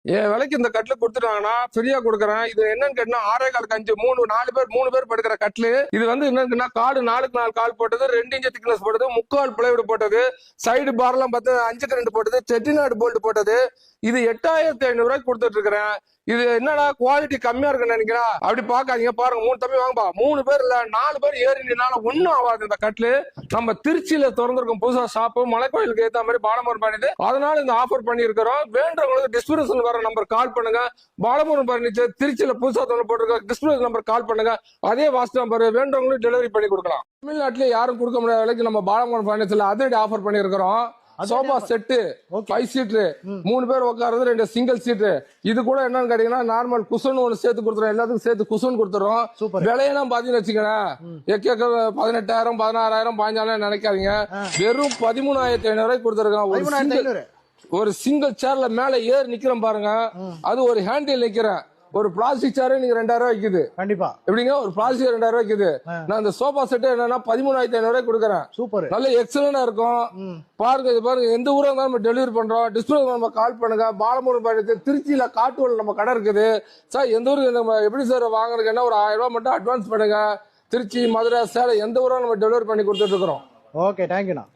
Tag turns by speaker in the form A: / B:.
A: என் விலைக்கு இந்த கட்டில கொடுத்துட்டாங்கன்னா ஃப்ரீயா கொடுக்குறேன். இது என்னன்னு கேட்டா 6.25 3 பேர் படுக்கிற கட்டிலு. இது வந்து என்னன்னா காடு 4க்கு 4 கால் போட்டது, 2 இன்ச் திக்னஸ் போட்டது, 3/4 பிளைவுட் போட்டது, சைடு பார்லாம் பார்த்து 5க்கு 2 போட்டது, செட்டிநாடு போல்ட் போட்டது. இது 8500 ரூபாய்க்கு கொடுத்துட்டு இருக்கிறேன். இது என்னடா குவாலிட்டி கம்மியா இருக்குன்னு நினைக்கிறேன், அப்படி பாக்காதீங்க. பாருங்க 3 தம்பி வாங்கப்பா, 3 பேர் இல்ல 4 பேர் ஏறினால ஒன்னும் ஆகாது. இந்த கட்டிலு நம்ம திருச்சியில திறந்திருக்கோம் புதுசா ஷாப்பு, மலைக்கோயிலுக்கு ஏத்த மாதிரி பாலமரம் பண்ணிட்டு, அதனால இந்த ஆஃபர் பண்ணி இருக்கிறோம். வேண்டவங்களுக்கு டிஸ்கிரிப்ஷன் வர நம்பர் கால் பண்ணுங்க. பாலமரம் பர்னிச்சர் திருச்சியில புதுசா திறந்து போட்டிருக்க டிஸ்கிரிப்ஷன் நம்பர் கால் பண்ணுங்க. அதே வாட்ஸ்அப் நம்பர் வேண்டவங்களுக்கு டெலிவரி பண்ணி கொடுக்கலாம். தமிழ்நாட்டிலே யாரும் கொடுக்க முடியாத விலைக்கு நம்ம பாலமரம் பர்னிச்சர்ல அதிரடி ஆஃபர் பண்ணி இருக்கிறோம். சோபா செட்டு 5 சீட்டு, 3 பேர் உட்கார்றது, 2 சிங்கிள் சீட்டு. இது கூட என்னன்னு கேட்டீங்கன்னா நார்மல் குஷன் ஒன்று சேர்த்து கொடுத்துறோம். எல்லாத்துக்கும் சேர்த்து குஷன் கொடுத்துறோம். விலையெல்லாம் பாத்தீங்கன்னு வச்சுக்கோங்களேன், 18,000 16,000 15,000 நினைக்காதீங்க. வெறும் 13,500 ரூபாய்க்கு கொடுத்துருக்கோம். ஒரு சிங்கிள் சேர்ல மேல ஏறி நிக்கிறேன் பாருங்க, அது ஒரு ஹேண்டில் நிக்கிறேன். ஒரு பிளாஸ்டிக் சேர் நீங்க 2000 ரூபாய் விக்குது. கண்டிப்பா எப்படிங்க ஒரு பிளாஸ்டிக் 2000 ரூபாய் விக்குது. நான் இந்த சோபா செட் என்னன்னா 13,500 ரூபாய் கொடுக்குறேன். சூப்பர், நல்ல எக்ஸலண்டா இருக்கும். பாருங்க, இது பாருங்க, எந்த ஊரா இருந்தாலும் நம்ம டெலிவரி பண்றோம். டிஸ்பிளே நம்ம கால் பண்ணுங்க. பாலமூர் பயணத்தில் திருச்சியில காட்டுவல் நம்ம கடை இருக்குது சார். எந்த ஊருக்கு நம்ம எப்படி சார் வாங்குறதுக்கு என்ன ஒரு 1000 ரூபாய் மட்டும் அட்வான்ஸ் பண்ணுங்க. திருச்சி, மதுரை, சேலம் எந்த ஊரா நம்ம டெலிவரி பண்ணி கொடுத்துட்டு இருக்கிறோம். ஓகே, தேங்க்யூண்ணா.